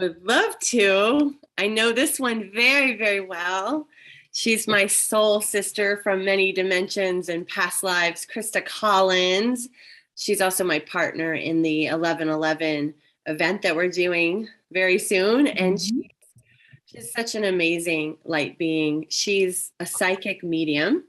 would love to. I know this one very, very well. She's my soul sister from many dimensions and past lives, Crista Collins. She's also my partner in the 1111 event that we're doing very soon. And she's such an amazing light being. She's a psychic medium,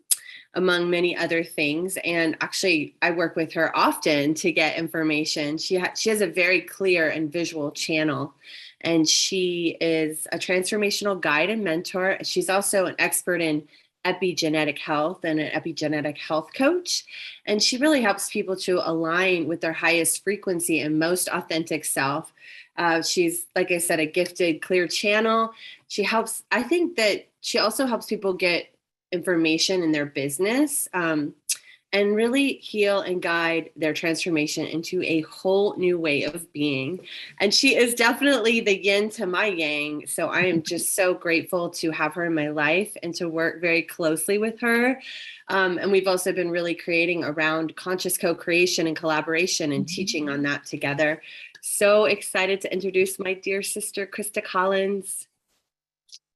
among many other things. And actually, I work with her often to get information. She has a very clear and visual channel. And she is a transformational guide and mentor. She's also an expert in epigenetic health and an epigenetic health coach. And she really helps people to align with their highest frequency and most authentic self. She's, like I said, a gifted, clear channel. I think that she also helps people get information in their business and really heal and guide their transformation into a whole new way of being. And she is definitely the yin to my yang. So I am just so grateful to have her in my life and to work very closely with her. And we've also been really creating around conscious co-creation and collaboration and teaching on that together. So excited to introduce my dear sister, Crista Collins.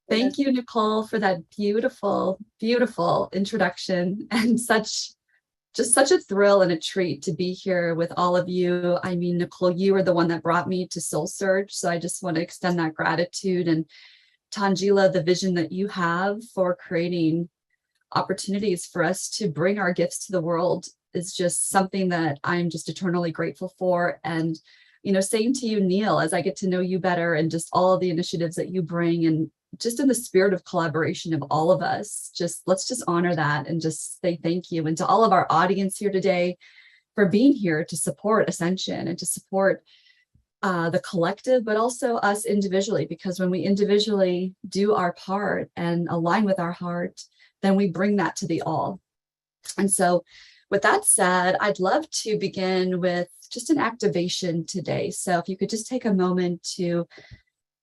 Thank you, Nicole, for that beautiful, beautiful introduction, and just such a thrill and a treat to be here with all of you. I mean, Nicole, you are the one that brought me to SoulSearch, so I just want to extend that gratitude. And Tangela, the vision that you have for creating opportunities for us to bring our gifts to the world is just something that I'm just eternally grateful for. And, you know, same to you, Neil, as I get to know you better and just all of the initiatives that you bring, and just in the spirit of collaboration of all of us, let's just honor that and just say thank you. And to all of our audience here today for being here to support Ascension and to support the collective, but also us individually, because when we individually do our part and align with our heart, then we bring that to the all. And so with that said, I'd love to begin with just an activation today. So if you could just take a moment to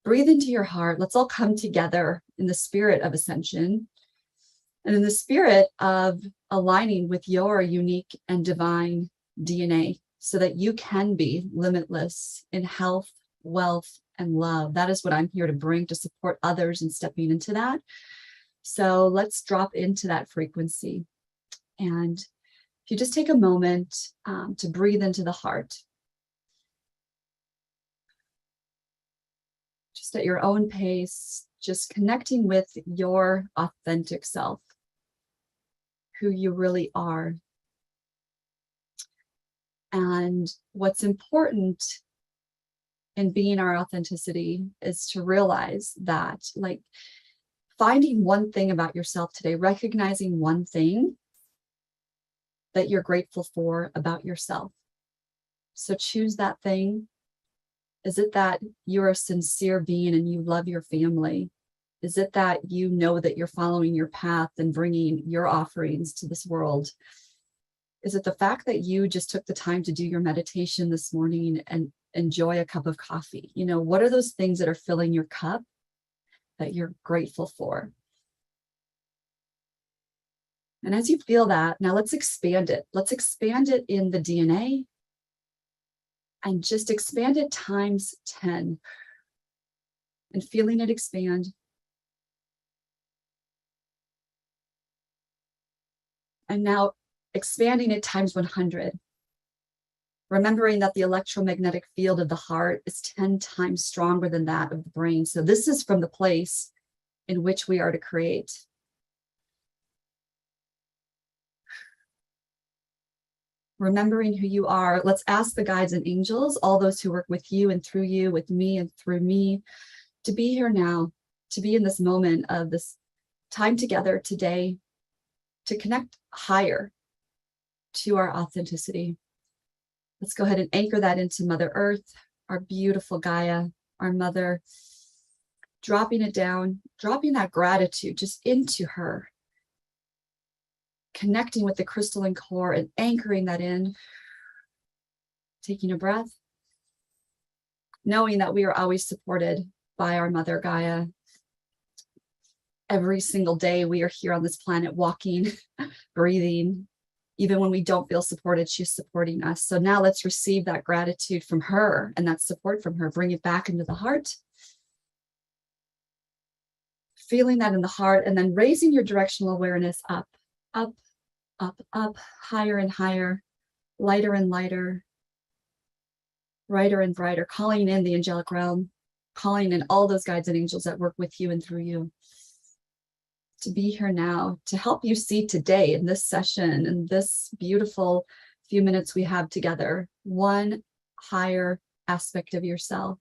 breathe into your heart. Let's all come together in the spirit of Ascension and in the spirit of aligning with your unique and divine DNA so that you can be limitless in health, wealth, and love. That is what I'm here to bring to support others in stepping into that. So let's drop into that frequency. And if you just take a moment to breathe into the heart, just at your own pace, just connecting with your authentic self, who you really are. And what's important in being our authenticity is to realize that, like, finding one thing about yourself today, recognizing one thing that you're grateful for about yourself. So choose that thing. Is it that you're a sincere being and you love your family? Is it that you know that you're following your path and bringing your offerings to this world? Is it the fact that you just took the time to do your meditation this morning and enjoy a cup of coffee? You know, what are those things that are filling your cup that you're grateful for? And as you feel that, now let's expand it. Let's expand it in the DNA. And just expand it times 10. And feeling it expand. And now expanding it times 100. Remembering that the electromagnetic field of the heart is 10 times stronger than that of the brain. So this is from the place in which we are to create. Remembering who you are, let's ask the guides and angels, all those who work with you and through you, with me and through me, to be here now, to be in this moment of this time together today, to connect higher to our authenticity. Let's go ahead and anchor that into Mother Earth, our beautiful Gaia, our mother, dropping it down, dropping that gratitude just into her. Connecting with the crystalline core and anchoring that in, taking a breath, knowing that we are always supported by our mother Gaia. Every single day we are here on this planet walking, breathing. Even when we don't feel supported, she's supporting us. So now let's receive that gratitude from her and that support from her, bring it back into the heart. feeling that in the heart, and then raising your directional awareness up, up, up, up, higher and higher, lighter and lighter, brighter and brighter, calling in the angelic realm, calling in all those guides and angels that work with you and through you to be here now, to help you see today in this session, in this beautiful few minutes we have together, one higher aspect of yourself.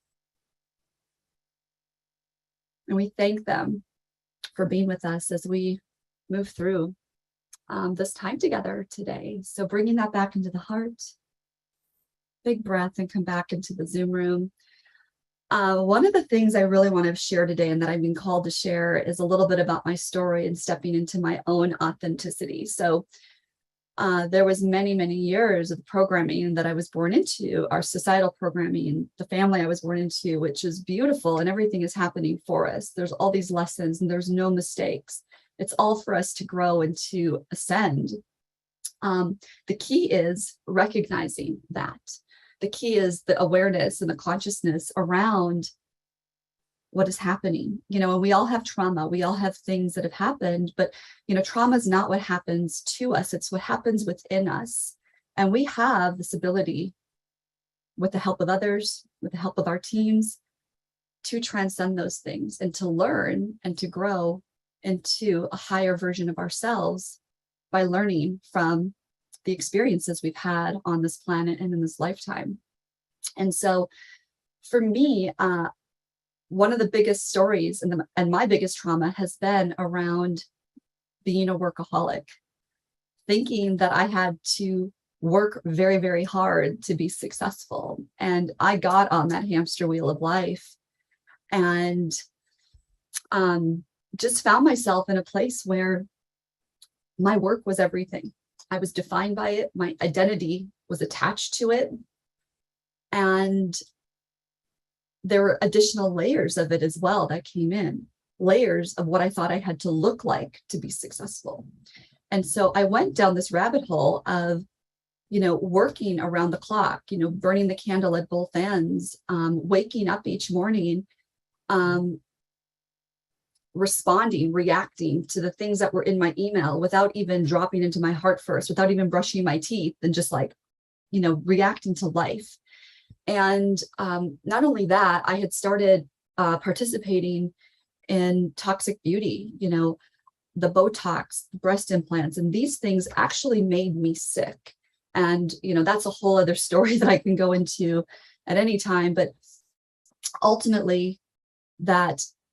And we thank them for being with us as we move through this time together today. So bringing that back into the heart, big breath, and come back into the Zoom room. One of the things I really want to share today, and that I've been called to share, is a little bit about my story and stepping into my own authenticity. So there was many, many years of programming that I was born into, our societal programming, the family I was born into, which is beautiful, and everything is happening for us. There's all these lessons and there's no mistakes. It's all for us to grow and to ascend. The key is recognizing that. The key is the awareness and the consciousness around what is happening. And we all have trauma. We all have things that have happened, but, trauma is not what happens to us. It's what happens within us. And we have this ability, with the help of others, with the help of our teams, to transcend those things and to learn and to grow into a higher version of ourselves by learning from the experiences we've had on this planet and in this lifetime. And so for me, one of the biggest stories and my biggest trauma has been around being a workaholic, thinking that I had to work very, very hard to be successful. And I got on that hamster wheel of life and just found myself in a place where my work was everything. I was defined by it. My identity was attached to it. And there were additional layers of it as well that came in, layers of what I thought I had to look like to be successful. And so I went down this rabbit hole of, working around the clock, burning the candle at both ends, waking up each morning, responding, reacting to the things that were in my email without even dropping into my heart first, without even brushing my teeth, and just reacting to life. And not only that, I had started participating in toxic beauty, the Botox, breast implants, and these things actually made me sick. And, that's a whole other story that I can go into at any time. But ultimately,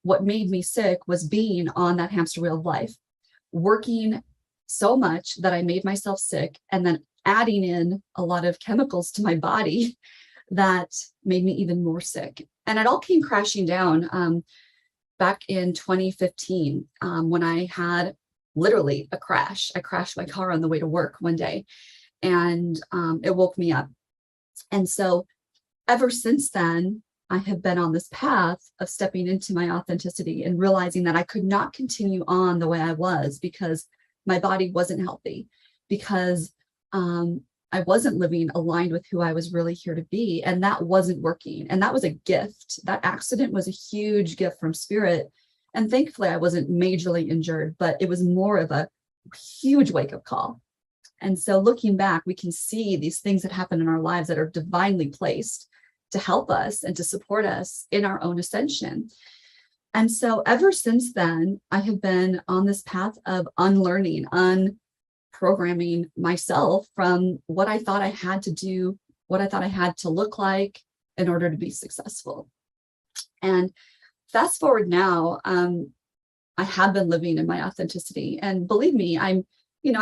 what made me sick was being on that hamster wheel of life, working so much that I made myself sick, and then adding in a lot of chemicals to my body that made me even more sick. And it all came crashing down back in 2015 when I had literally a crash. I crashed my car on the way to work one day, and it woke me up. And so ever since then, I have been on this path of stepping into my authenticity and realizing that I could not continue on the way I was because my body wasn't healthy, because I wasn't living aligned with who I was really here to be. And that wasn't working. And that was a gift. That accident was a huge gift from spirit. And thankfully, I wasn't majorly injured, but it was more of a huge wake-up call. And so looking back, we can see these things that happen in our lives that are divinely placed to help us and to support us in our own ascension. And so ever since then, I have been on this path of unlearning, unprogramming myself from what I thought I had to do, what I thought I had to look like in order to be successful. And fast forward now, I have been living in my authenticity. And believe me, I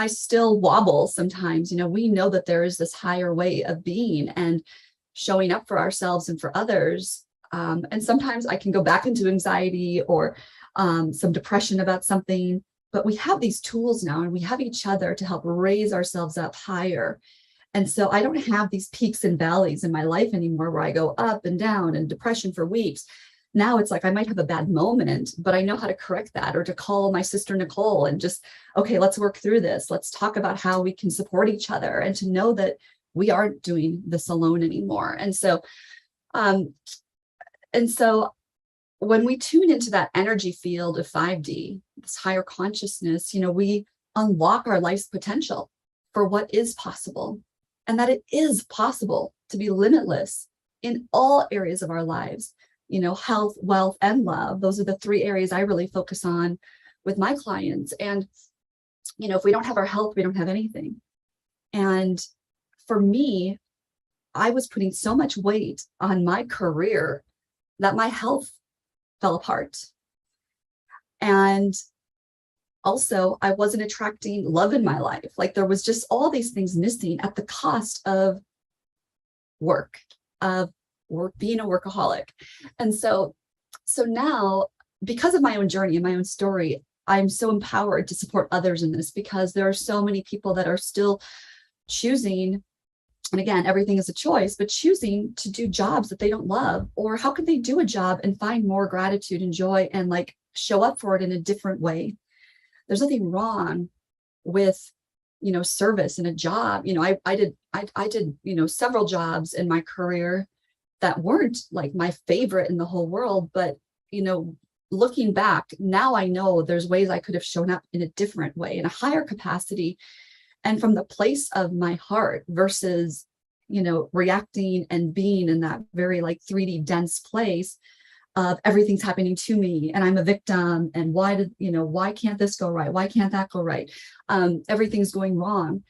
still wobble sometimes. We know that there is this higher way of being and showing up for ourselves and for others. And sometimes I can go back into anxiety or some depression about something, but we have these tools now and we have each other to help raise ourselves up higher. And so I don't have these peaks and valleys in my life anymore where I go up and down and depression for weeks. Now it's like I might have a bad moment, but I know how to correct that, or to call my sister Nicole and just, okay, let's work through this. Let's talk about how we can support each other, and to know that we aren't doing this alone anymore. And so when we tune into that energy field of 5D, this higher consciousness, we unlock our life's potential for what is possible, and that it is possible to be limitless in all areas of our lives, health, wealth, and love. Those are the three areas I really focus on with my clients. And, if we don't have our health, we don't have anything. And for me, I was putting so much weight on my career that my health fell apart. And also, I wasn't attracting love in my life. Like, there was just all these things missing at the cost of work, being a workaholic. And so now, because of my own journey and my own story, I'm so empowered to support others in this, because there are so many people that are still choosing, and again, everything is a choice, but choosing to do jobs that they don't love. Or how can they do a job and find more gratitude and joy and like show up for it in a different way? There's nothing wrong with, service in a job. I did, several jobs in my career that weren't like my favorite in the whole world. But, looking back, now I know there's ways I could have shown up in a different way, in a higher capacity, and from the place of my heart versus, reacting and being in that very like 3D dense place of everything's happening to me and I'm a victim. And why can't this go right? Why can't that go right? Everything's going wrong.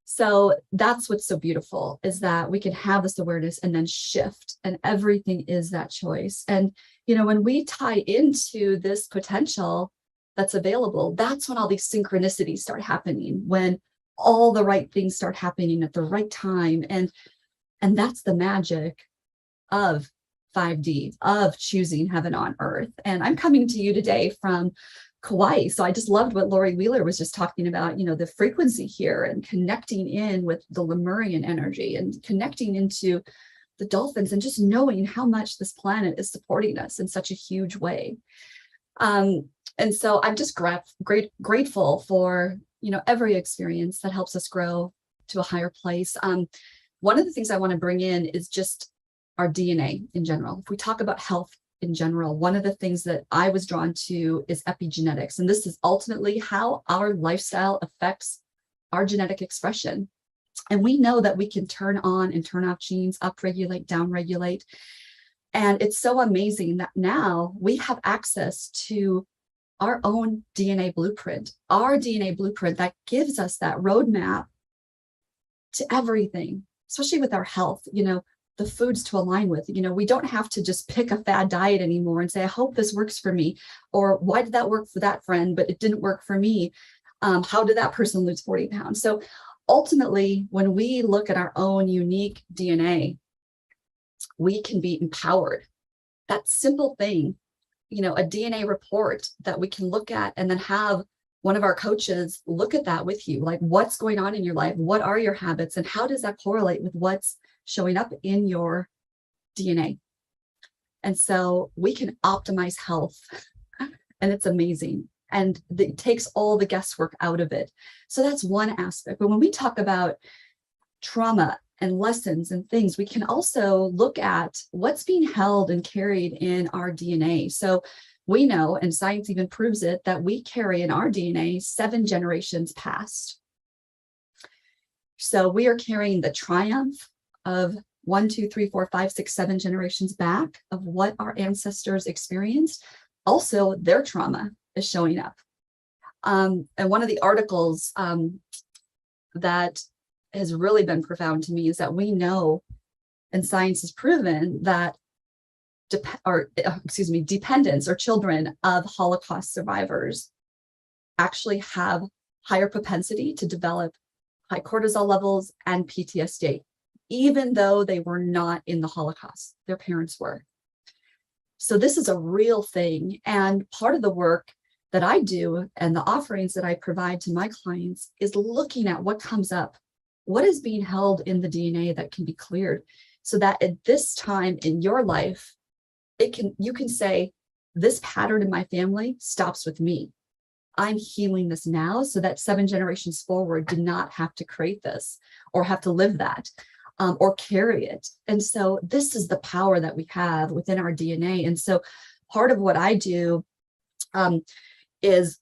So that's what's so beautiful, is that we can have this awareness and then shift, and everything is that choice. And, when we tie into this potential that's available, that's when all these synchronicities start happening, when all the right things start happening at the right time. And that's the magic of 5D, of choosing heaven on earth. And I'm coming to you today from Kauai. So I just loved what Lori Wheeler was just talking about, the frequency here and connecting in with the Lemurian energy and connecting into the dolphins, and just knowing how much this planet is supporting us in such a huge way. And so I'm just grateful for, every experience that helps us grow to a higher place. One of the things I want to bring in is just our DNA in general. If we talk about health in general, one of the things that I was drawn to is epigenetics. And this is ultimately how our lifestyle affects our genetic expression. And we know that we can turn on and turn off genes, upregulate, downregulate. And it's so amazing that now we have access to our own DNA blueprint, that gives us that roadmap to everything, especially with our health, the foods to align with. We don't have to just pick a fad diet anymore and say, I hope this works for me. Or why did that work for that friend, but it didn't work for me? How did that person lose 40 pounds? So ultimately, when we look at our own unique DNA, we can be empowered. That simple thing, a DNA report that we can look at, and then have one of our coaches look at that with you. Like, what's going on in your life? What are your habits? And how does that correlate with what's showing up in your DNA? And so we can optimize health, and it's amazing. And it takes all the guesswork out of it. So that's one aspect. But when we talk about trauma and lessons and things, we can also look at what's being held and carried in our DNA. So we know, and science even proves it, that we carry in our DNA 7 generations past. So we are carrying the triumph of 1, 2, 3, 4, 5, 6, 7 generations back of what our ancestors experienced. Also, their trauma is showing up. And one of the articles that has really been profound to me is that we know, and science has proven, that dependents or children of Holocaust survivors actually have higher propensity to develop high cortisol levels and PTSD, even though they were not in the Holocaust. Their parents were. So this is a real thing. And part of the work that I do and the offerings that I provide to my clients is looking at what comes up, what is being held in the DNA that can be cleared, so that at this time in your life, you can say, this pattern in my family stops with me. I'm healing this now, so that 7 generations forward did not have to create this or have to live that or carry it. And so this is the power that we have within our DNA. And so part of what I do is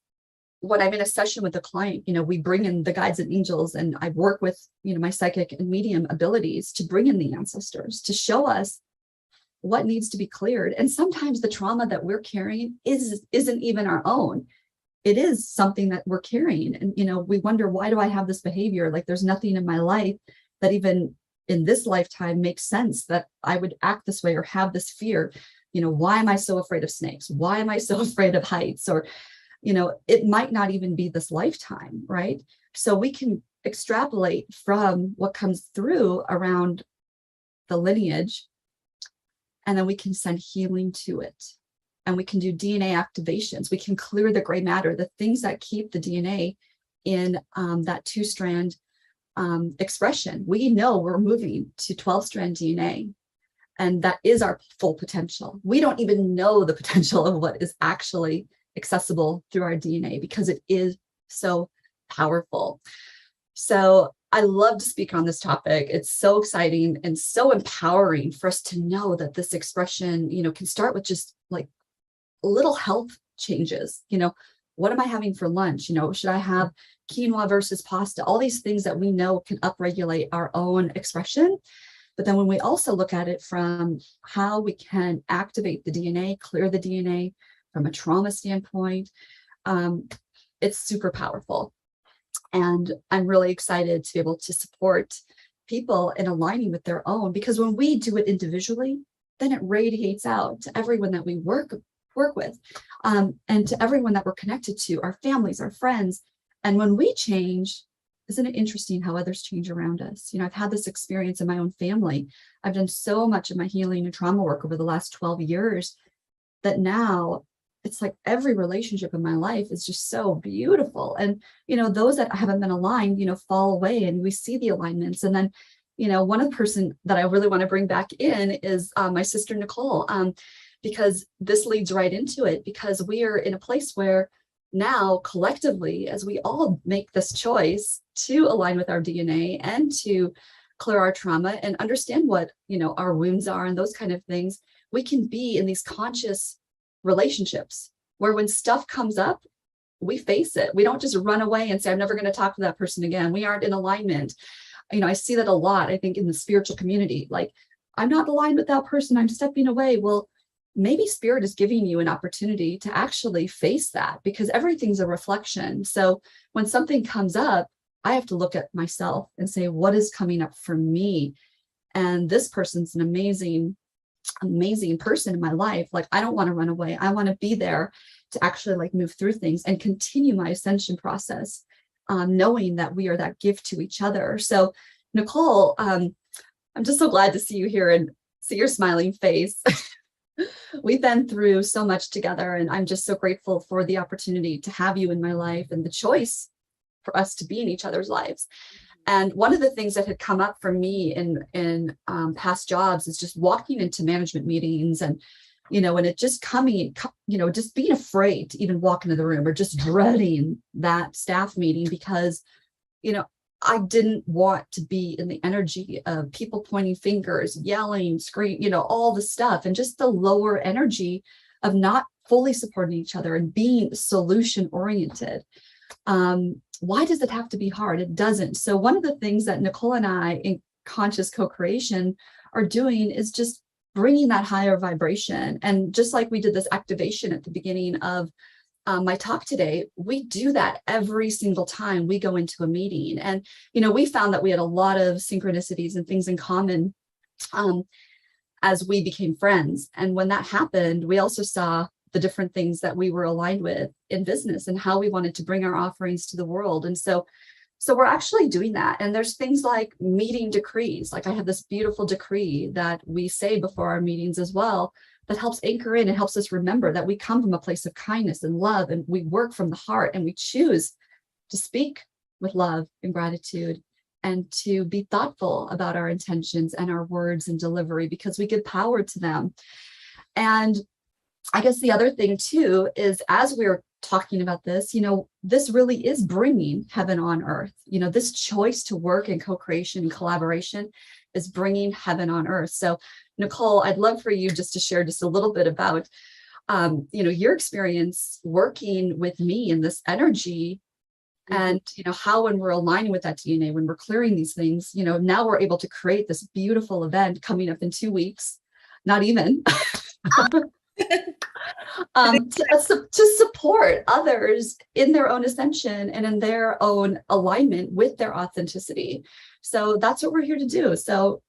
when I'm in a session with a client, we bring in the guides and angels, and I work with, my psychic and medium abilities to bring in the ancestors to show us what needs to be cleared. And sometimes the trauma that we're carrying isn't even our own. It is something that we're carrying. And, we wonder, why do I have this behavior? Like, there's nothing in my life that even in this lifetime makes sense that I would act this way or have this fear. Why am I so afraid of snakes? Why am I so afraid of heights? Or, it might not even be this lifetime, right? So we can extrapolate from what comes through around the lineage, and then we can send healing to it. And we can do DNA activations. We can clear the gray matter, the things that keep the DNA in that 2-strand expression. We know we're moving to 12-strand DNA, and that is our full potential. We don't even know the potential of what is actually accessible through our DNA because it is so powerful. So I love to speak on this topic. It's so exciting and so empowering for us to know that this expression, can start with just like little health changes. What am I having for lunch? Should I have quinoa versus pasta? All these things that we know can upregulate our own expression. But then when we also look at it from how we can activate the DNA, clear the DNA from a trauma standpoint, it's super powerful. And I'm really excited to be able to support people in aligning with their own, because when we do it individually, then it radiates out to everyone that we work with, and to everyone that we're connected to, our families, our friends. And when we change, isn't it interesting how others change around us? I've had this experience in my own family. I've done so much of my healing and trauma work over the last 12 years that now it's like every relationship in my life is just so beautiful. And, those that haven't been aligned, fall away, and we see the alignments. And then, one of the person that I really want to bring back in is my sister, Nicole, because this leads right into it, because we are in a place where now collectively, as we all make this choice to align with our DNA and to clear our trauma and understand what, our wounds are and those kind of things, we can be in these conscious relationships where when stuff comes up, we face it. We don't just run away and say, I'm never going to talk to that person again. We aren't in alignment. I see that a lot, I think, in the spiritual community. Like, I'm not aligned with that person, I'm stepping away. Well, maybe spirit is giving you an opportunity to actually face that, because everything's a reflection. So when something comes up, I have to look at myself and say, what is coming up for me? And this person's an amazing person in my life. Like, I don't want to run away. I want to be there to actually move through things and continue my ascension process, knowing that we are that gift to each other. So Nicole, I'm just so glad to see you here and see your smiling face. We've been through so much together, and I'm just so grateful for the opportunity to have you in my life and the choice for us to be in each other's lives. And one of the things that had come up for me in past jobs is just walking into management meetings and, and it just just being afraid to even walk into the room, or just dreading that staff meeting because, I didn't want to be in the energy of people pointing fingers, yelling, screaming, all the stuff, and just the lower energy of not fully supporting each other and being solution oriented. Why does it have to be hard? It doesn't. So one of the things that Nicole and I in conscious co-creation are doing is just bringing that higher vibration. And just like we did this activation at the beginning of my talk today, we do that every single time we go into a meeting. And, we found that we had a lot of synchronicities and things in common as we became friends. And when that happened, we also saw the different things that we were aligned with in business and how we wanted to bring our offerings to the world. And so we're actually doing that. And there's things like meeting decrees. Like, I have this beautiful decree that we say before our meetings as well, that helps anchor in and helps us remember that we come from a place of kindness and love, and we work from the heart, and we choose to speak with love and gratitude and to be thoughtful about our intentions and our words and delivery, because we give power to them. And I guess the other thing too is, as we're talking about this, this really is bringing heaven on earth. This choice to work in co-creation and collaboration is bringing heaven on earth. So Nicole, I'd love for you just to share just a little bit about your experience working with me in this energy, and how when we're aligning with that DNA, when we're clearing these things, now we're able to create this beautiful event coming up in 2 weeks, not even, to support others in their own ascension and in their own alignment with their authenticity. So that's what we're here to do. So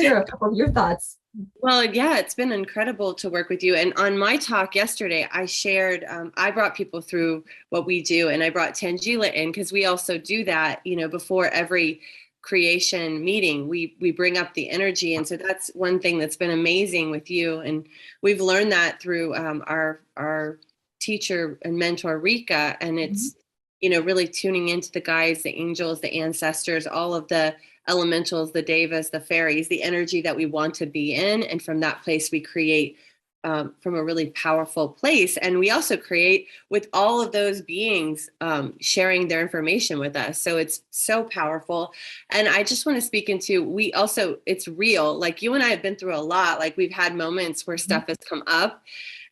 share a couple of your thoughts. Well, yeah, it's been incredible to work with you. And on my talk yesterday, I shared, I brought people through what we do, and I brought Tangela in because we also do that, before every creation meeting, we bring up the energy. And so that's one thing that's been amazing with you. And we've learned that through our teacher and mentor, Rika. And it's, really tuning into the guides, the angels, the ancestors, all of the elementals, the devas, the fairies, the energy that we want to be in. And from that place, we create from a really powerful place. And we also create with all of those beings sharing their information with us. So it's so powerful. And I just want to speak into, it's real. Like you and I have been through a lot. Like we've had moments where stuff has come up,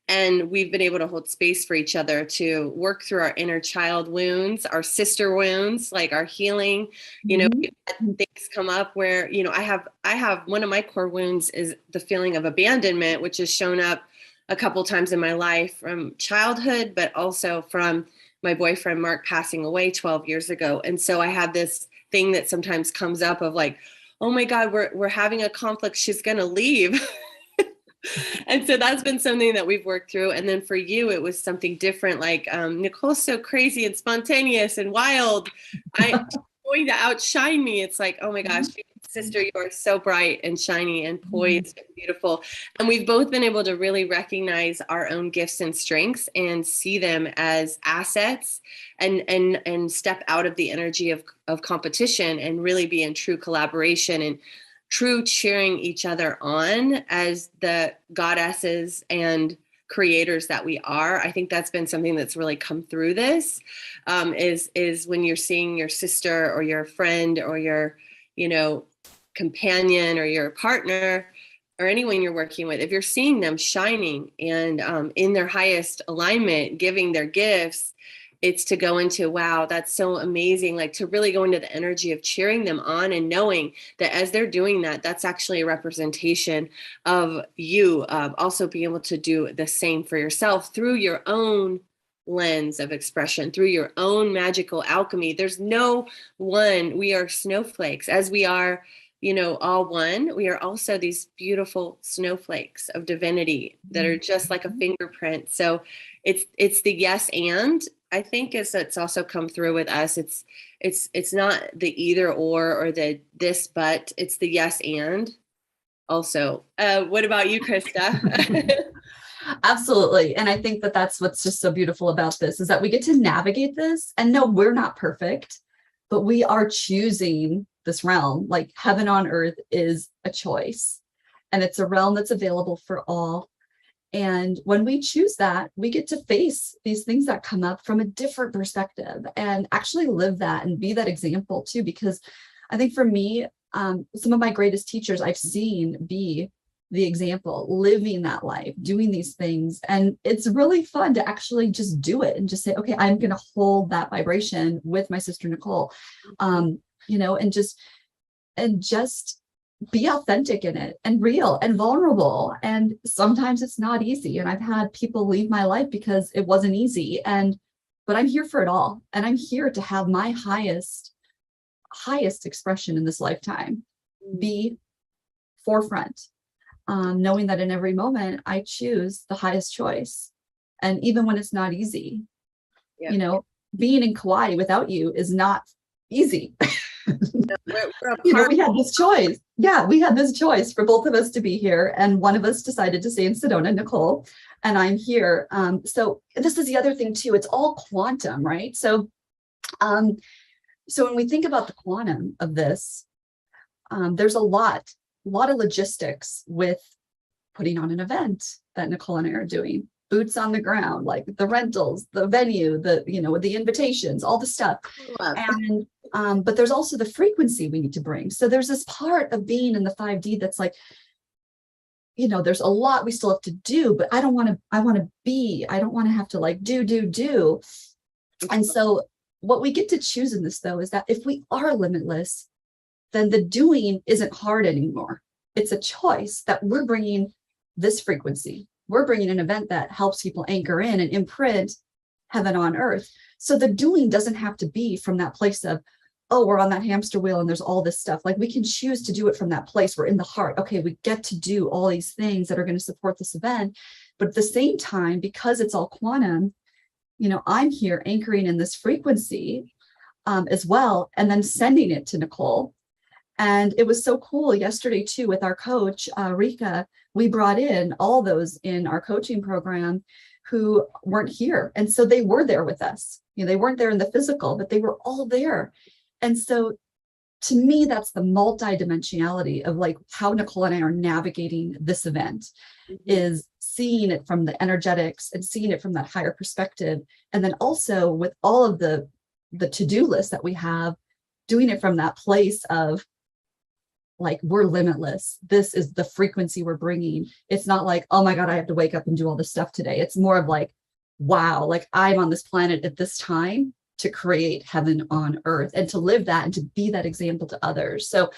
and we've been able to hold space for each other to work through our inner child wounds, our sister wounds, like our healing. We've had things come up where, I have one of my core wounds is the feeling of abandonment, which has shown up a couple times in my life from childhood, but also from my boyfriend, Mark, passing away 12 years ago. And so I have this thing that sometimes comes up of like, oh my God, we're having a conflict. She's going to leave. And so that's been something that we've worked through. And then for you, it was something different. Like Nicole's so crazy and spontaneous and wild. I'm going to outshine me. It's like, oh my gosh, sister, you are so bright and shiny and poised and beautiful. And we've both been able to really recognize our own gifts and strengths and see them as assets and step out of the energy of competition and really be in true collaboration and true cheering each other on as the goddesses and creators that we are. I think that's been something that's really come through this, is when you're seeing your sister or your friend or your, companion or your partner or anyone you're working with, if you're seeing them shining and in their highest alignment, giving their gifts, it's to go into, wow, that's so amazing. Like to really go into the energy of cheering them on and knowing that as they're doing that, that's actually a representation of you also being able to do the same for yourself through your own lens of expression, through your own magical alchemy. There's no one, we are snowflakes as we are, all one. We are also these beautiful snowflakes of divinity that are just like a fingerprint. So it's the yes and. I think it's also come through with us. It's not the either or the this, but it's the yes and also. What about you, Krista? Absolutely. And I think that that's what's just so beautiful about this is that we get to navigate this. And no, we're not perfect, but we are choosing this realm. Like heaven on earth is a choice, and it's a realm that's available for all. And when we choose that, we get to face these things that come up from a different perspective and actually live that and be that example too. Because I think for me, some of my greatest teachers I've seen be the example, living that life, doing these things. And it's really fun to actually just do it and just say, okay, I'm going to hold that vibration with my sister, Nicole, and just be authentic in it and real and vulnerable. And sometimes it's not easy. And I've had people leave my life because it wasn't easy. But I'm here for it all. And I'm here to have my highest expression in this lifetime, be forefront, knowing that in every moment I choose the highest choice. And even when it's not easy, being in Kauai without you is not easy. We had this choice. Yeah, we had this choice for both of us to be here. And one of us decided to stay in Sedona, Nicole, and I'm here. So this is the other thing too. It's all quantum, right? So when we think about the quantum of this, there's a lot of logistics with putting on an event that Nicole and I are doing. Boots on the ground, like the rentals, the venue, the invitations, all the stuff. And but there's also the frequency we need to bring. So there's this part of being in the 5D that's like, there's a lot we still have to do, but I want to be, I don't want to have to like do. And so what we get to choose in this, though, is that if we are limitless, then the doing isn't hard anymore. It's a choice that we're bringing this frequency. We're bringing an event that helps people anchor in and imprint heaven on earth. So the doing doesn't have to be from that place of, oh, we're on that hamster wheel and there's all this stuff. Like, we can choose to do it from that place. We're in the heart. Okay, we get to do all these things that are going to support this event. But at the same time, because it's all quantum, I'm here anchoring in this frequency as well, and then sending it to Nicole. And it was so cool yesterday too, with our coach, Rika. We brought in all those in our coaching program who weren't here. And so they were there with us. They weren't there in the physical, but they were all there. And so to me, that's the multidimensionality of like how Nicole and I are navigating this event, is seeing it from the energetics and seeing it from that higher perspective. And then also with all of the to-do list that we have, doing it from that place of like, we're limitless. This is the frequency we're bringing. It's not like, oh my God, I have to wake up and do all this stuff today. It's more of like, wow, like I'm on this planet at this time to create heaven on earth and to live that and to be that example to others. So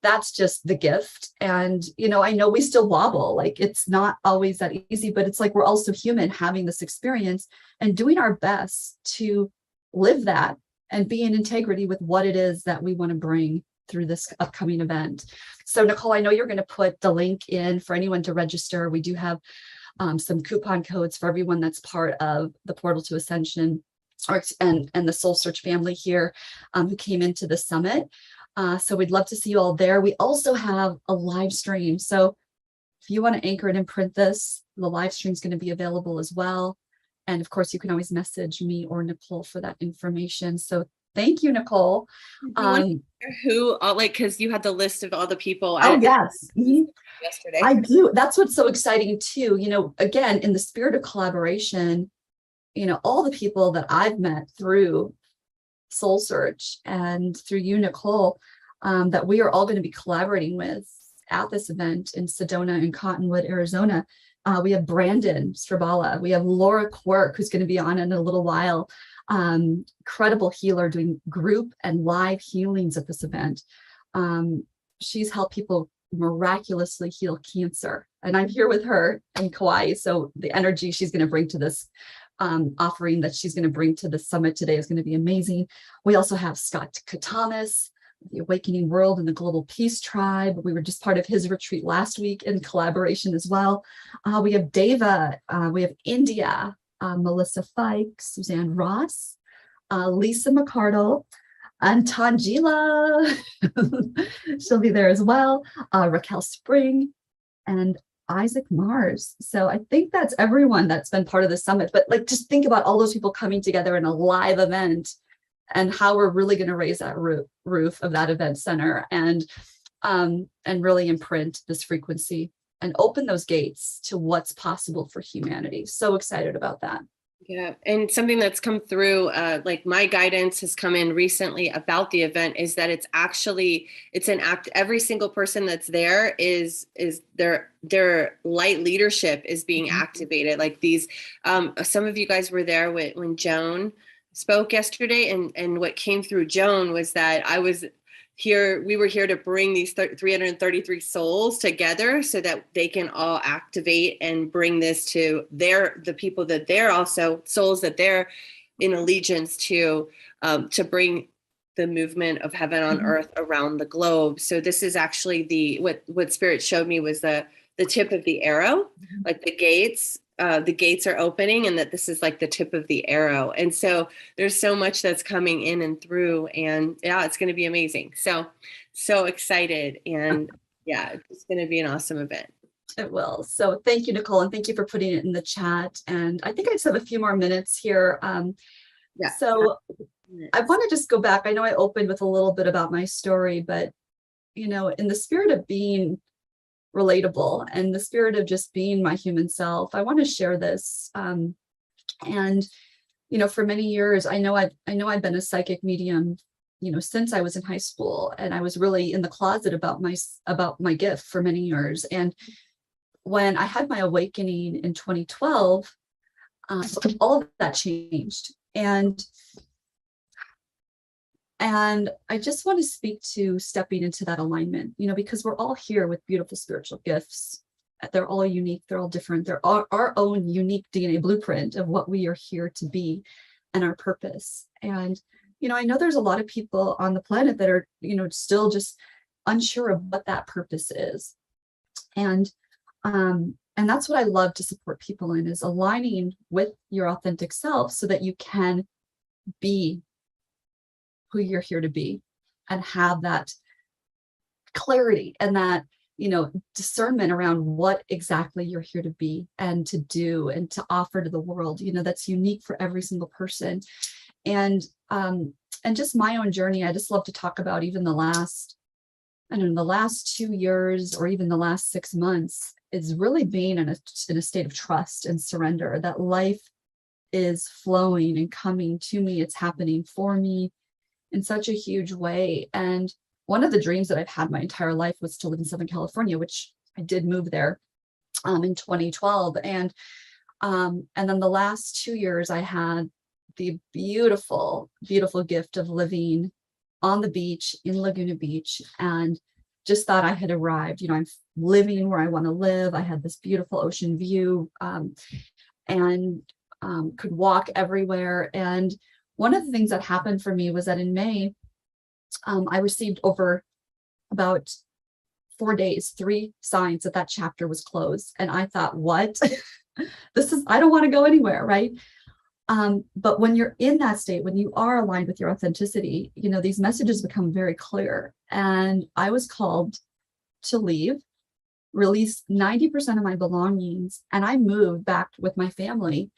that's just the gift. And, I know we still wobble, like it's not always that easy, but it's like, we're also human having this experience and doing our best to live that and be in integrity with what it is that we want to bring through this upcoming event. So Nicole, I know you're going to put the link in for anyone to register. We do have some coupon codes for everyone that's part of the Portal to Ascension and the SoulSearch family here who came into the summit. So we'd love to see you all there. We also have a live stream. So if you want to anchor it and print this, the live stream is going to be available as well. And of course, you can always message me or Nicole for that information. So thank you, Nicole. Who, like, because you had the list of all the people. Oh, yes. Yesterday. I do. That's what's so exciting too. Again, in the spirit of collaboration, all the people that I've met through SoulSearch and through you, Nicole, that we are all going to be collaborating with at this event in Sedona and Cottonwood, Arizona. We have Brandon Strabala. We have Laura Quirk, who's going to be on in a little while. Incredible healer doing group and live healings at this event. She's helped people miraculously heal cancer. And I'm here with her in Kauai. So the energy she's going to bring to this offering that she's going to bring to the summit today is going to be amazing. We also have Scott Katamas, the Awakening World and the Global Peace Tribe. We were just part of his retreat last week in collaboration as well. We have Deva, we have India, Melissa Fike, Suzanne Ross, Lisa McCardle, and Tangela. She'll be there as well. Raquel Spring and Isaac Mars. So I think that's everyone that's been part of the summit. But like, just think about all those people coming together in a live event and how we're really going to raise that roof of that event center and really imprint this frequency and open those gates to what's possible for humanity. So excited about that. Yeah. And something that's come through, like my guidance has come in recently about the event is that it's an act. Every single person that's there is their light leadership is being activated. Like these, some of you guys were there when Joan spoke yesterday, and what came through Joan was that we were here to bring these 333 souls together so that they can all activate and bring this to the people that they're also souls that they're in allegiance to bring the movement of heaven on earth around the globe. So this is actually what Spirit showed me was the tip of the arrow, like the gates are opening, and that this is like the tip of the arrow. And so there's so much that's coming in and through, and yeah, it's going to be amazing. So excited. And yeah, it's going to be an awesome event. It will. So thank you, Nicole. And thank you for putting it in the chat. And I think I just have a few more minutes here. So I want to just go back. I know I opened with a little bit about my story, but, in the spirit of being relatable and the spirit of just being my human self, I want to share this. And for many years, I know I've been a psychic medium, since I was in high school, and I was really in the closet about my gift for many years. And when I had my awakening in 2012, all of that changed. And I just want to speak to stepping into that alignment, because we're all here with beautiful spiritual gifts. They're all unique. They're all different. They're our own unique DNA blueprint of what we are here to be and our purpose. And, I know there's a lot of people on the planet that are, still just unsure of what that purpose is. And that's what I love to support people in, is aligning with your authentic self so that you can be who you're here to be and have that clarity and that, discernment around what exactly you're here to be and to do and to offer to the world, that's unique for every single person. And just my own journey, I just love to talk about even the last 2 years or even the last 6 months is really being in a state of trust and surrender, that life is flowing and coming to me. It's happening for me in such a huge way. And one of the dreams that I've had my entire life was to live in Southern California, which I did move there in 2012. And then the last 2 years, I had the beautiful, beautiful gift of living on the beach in Laguna Beach, and just thought I had arrived. I'm living where I want to live. I had this beautiful ocean view, and could walk everywhere. And one of the things that happened for me was that in May, I received over about 4 days, 3 signs that chapter was closed. And I thought, what? I don't want to go anywhere, right? But when you're in that state, when you are aligned with your authenticity, these messages become very clear. And I was called to leave, release 90% of my belongings, and I moved back with my family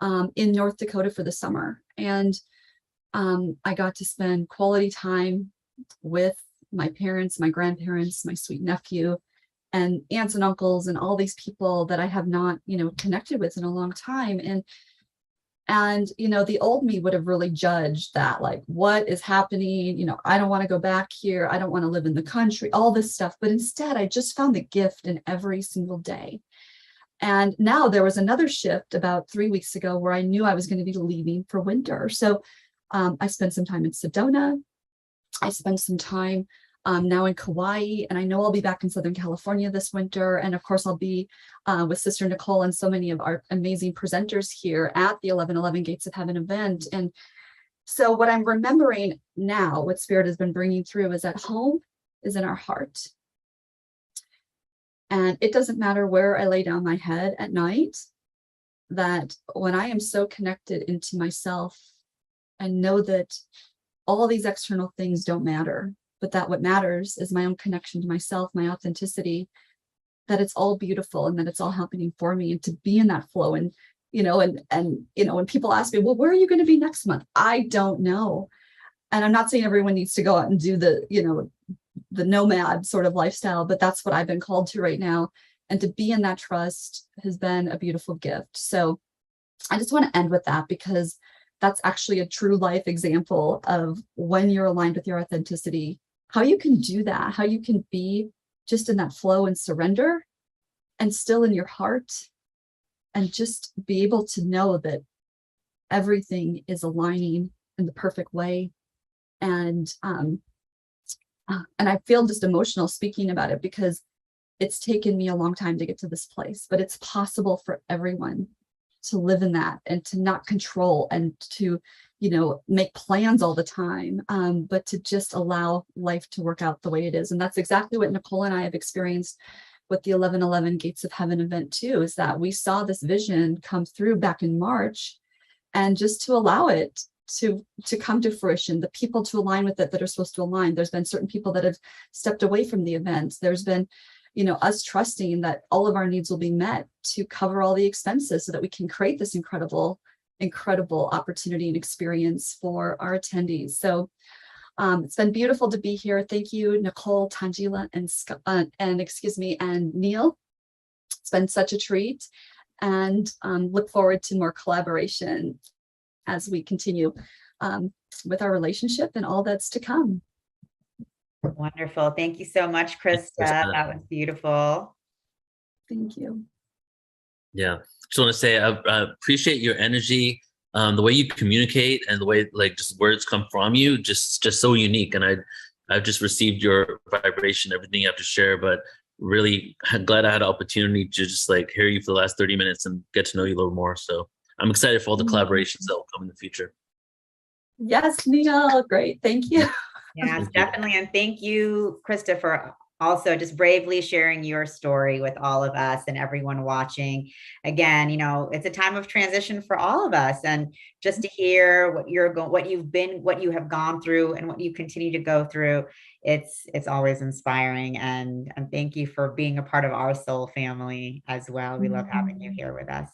in North Dakota for the summer. And I got to spend quality time with my parents, my grandparents, my sweet nephew, and aunts and uncles, and all these people that I have not, connected with in a long time. And the old me would have really judged that, like, what is happening? I don't want to go back here. I don't want to live in the country, all this stuff. But instead, I just found the gift in every single day. And now there was another shift about 3 weeks ago where I knew I was going to be leaving for winter. So I spent some time in Sedona. I spent some time now in Kauai, and I know I'll be back in Southern California this winter. And of course, I'll be with Sister Nicole and so many of our amazing presenters here at the 1111 Gates of Heaven event. And so what I'm remembering now, what Spirit has been bringing through, is that home is in our heart. And it doesn't matter where I lay down my head at night, that when I am so connected into myself and know that all these external things don't matter, but that what matters is my own connection to myself, my authenticity, that it's all beautiful and that it's all happening for me, and to be in that flow. And, when people ask me, well, where are you going to be next month? I don't know. And I'm not saying everyone needs to go out and do the nomad sort of lifestyle, but that's what I've been called to right now. And to be in that trust has been a beautiful gift. So I just want to end with that, because that's actually a true life example of when you're aligned with your authenticity, how you can do that, how you can be just in that flow and surrender and still in your heart, and just be able to know that everything is aligning in the perfect way. And I feel just emotional speaking about it, because it's taken me a long time to get to this place, but it's possible for everyone to live in that and to not control and to, make plans all the time, but to just allow life to work out the way it is. And that's exactly what Nicole and I have experienced with the 1111 Gates of Heaven event too, is that we saw this vision come through back in March, and just to allow it to come to fruition, the people to align with it that are supposed to align. There's been certain people that have stepped away from the event. There's been, us trusting that all of our needs will be met to cover all the expenses so that we can create this incredible opportunity and experience for our attendees. So it's been beautiful to be here. Thank you, Nicole, Tangela, and Neil. It's been such a treat, and look forward to more collaboration as we continue with our relationship and all that's to come. Wonderful. Thank you so much, Krista. That was beautiful. Thank you. Yeah, just want to say I appreciate your energy, the way you communicate, and the way like just words come from you, just so unique. And I've just received your vibration, everything you have to share. But really glad I had an opportunity to just like hear you for the last 30 minutes and get to know you a little more. So I'm excited for all the collaborations that will come in the future. Yes, Neil, great, thank you. Yes, definitely. And thank you, Krista, for also just bravely sharing your story with all of us and everyone watching. Again, you know, it's a time of transition for all of us. And just to hear what you have gone through and what you continue to go through, it's always inspiring. And thank you for being a part of our soul family as well. We love having you here with us.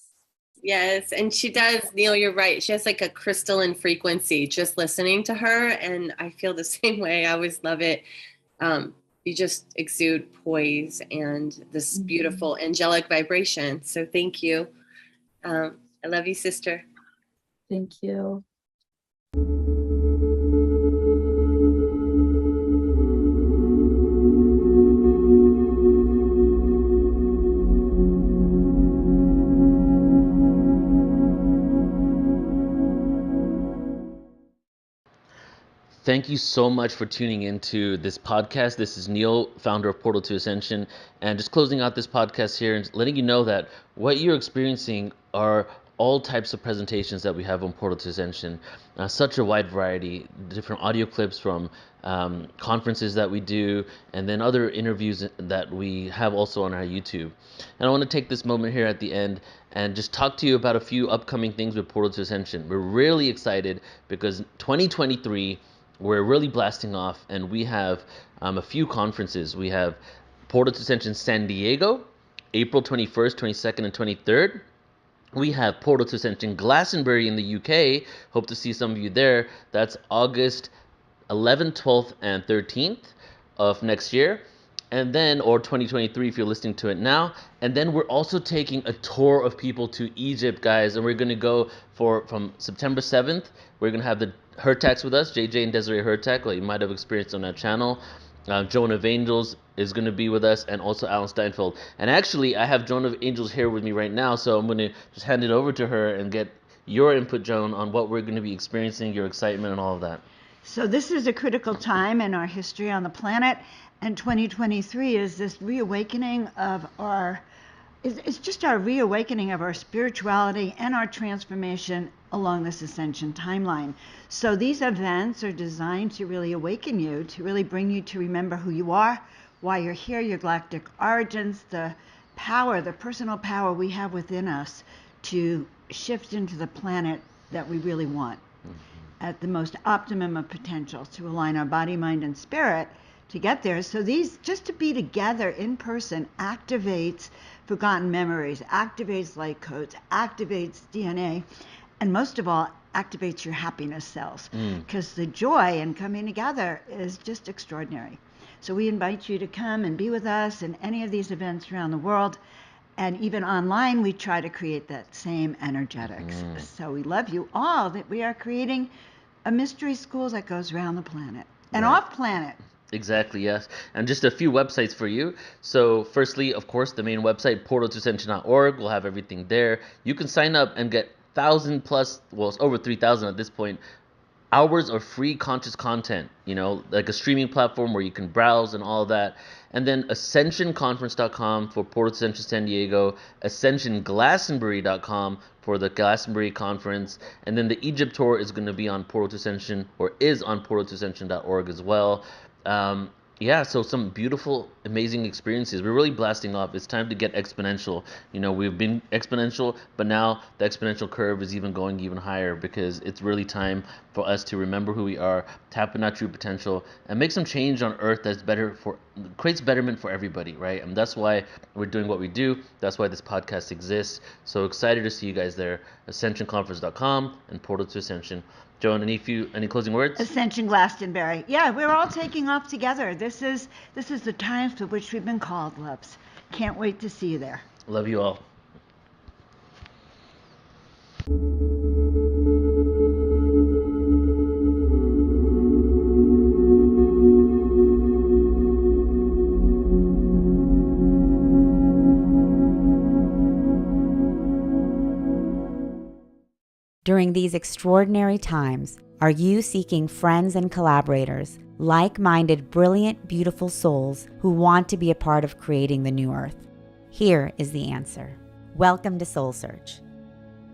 Yes, and she does, Neil, you're right. She has like a crystalline frequency just listening to her, and I feel the same way. I always love it. You just exude poise and this beautiful angelic vibration. So thank you. I love you, sister. Thank you. Thank you so much for tuning into this podcast. This is Neil, founder of Portal to Ascension, and just closing out this podcast here and letting you know that what you're experiencing are all types of presentations that we have on Portal to Ascension. Such a wide variety, different audio clips from conferences that we do, and then other interviews that we have also on our YouTube. And I want to take this moment here at the end and just talk to you about a few upcoming things with Portal to Ascension. We're really excited because 2023, we're really blasting off, and we have a few conferences. We have Portal to Ascension San Diego, April 21st, 22nd, and 23rd. We have Portal to Ascension Glastonbury in the UK. Hope to see some of you there. That's August 11th, 12th, and 13th of next year. And then, or 2023 if you're listening to it now. And then we're also taking a tour of people to Egypt, guys. And we're going to go from September 7th. We're going to have the Hertax with us, JJ and Desiree Hertax, like you might have experienced on that channel. Joan of Angels is going to be with us, and also Alan Steinfeld. And actually, I have Joan of Angels here with me right now, so I'm going to just hand it over to her and get your input, Joan, on what we're going to be experiencing, your excitement, and all of that. So this is a critical time in our history on the planet, and 2023 is this reawakening of it's just our reawakening of our spirituality and our transformation along this ascension timeline. So these events are designed to really awaken you, to really bring you to remember who you are, why you're here, your galactic origins, the power, the personal power we have within us to shift into the planet that we really want at the most optimum of potential, to align our body, mind, and spirit to get there. So these, just to be together in person, activates forgotten memories, activates light codes, activates DNA, and most of all, activates your happiness cells, because the joy in coming together is just extraordinary. So we invite you to come and be with us in any of these events around the world. And even online, we try to create that same energetics. So we love you all, that we are creating a mystery school that goes around the planet and off planet. Exactly, yes. And just a few websites for you. So firstly, of course, the main website, portaltoascension.org. We'll have everything there. You can sign up and get 1,000 plus, well, it's over 3,000 at this point, hours of free conscious content, you know, like a streaming platform where you can browse and all of that. And then ascensionconference.com for Portal to Ascension San Diego, ascensionglastonbury.com for the Glastonbury conference, and then the Egypt tour is going to be on Portal to Ascension, or is on portaltoascension.org as well. Yeah, so some beautiful, amazing experiences. We're really blasting off. It's time to get exponential. You know, we've been exponential, but now the exponential curve is even going even higher, because it's really time for us to remember who we are, tap in our true potential, and make some change on Earth that's creates betterment for everybody, right? And that's why we're doing what we do. That's why this podcast exists. So excited to see you guys there. AscensionConference.com and Portal to Ascension. Joan, any closing words? Ascension Glastonbury. Yeah, we're all taking off together. This is the time for which we've been called, loves. Can't wait to see you there. Love you all. During these extraordinary times, are you seeking friends and collaborators, like-minded, brilliant, beautiful souls who want to be a part of creating the new earth? Here is the answer. Welcome to SoulSearch.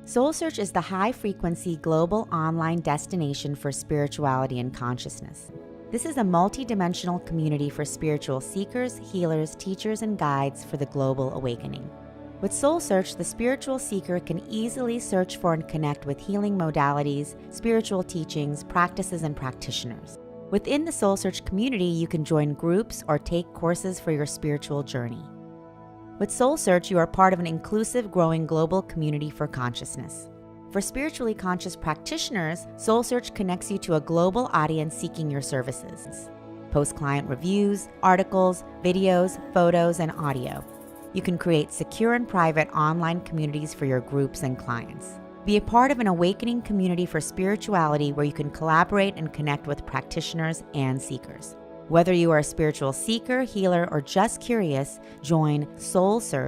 SoulSearch is the high-frequency global online destination for spirituality and consciousness. This is a multi-dimensional community for spiritual seekers, healers, teachers, and guides for the global awakening. With SoulSearch, the spiritual seeker can easily search for and connect with healing modalities, spiritual teachings, practices, and practitioners. Within the SoulSearch community, you can join groups or take courses for your spiritual journey. With SoulSearch, you are part of an inclusive, growing global community for consciousness. For spiritually conscious practitioners, SoulSearch connects you to a global audience seeking your services. Post client reviews, articles, videos, photos, and audio. You can create secure and private online communities for your groups and clients. Be a part of an awakening community for spirituality where you can collaborate and connect with practitioners and seekers. Whether you are a spiritual seeker, healer, or just curious, join SoulSearch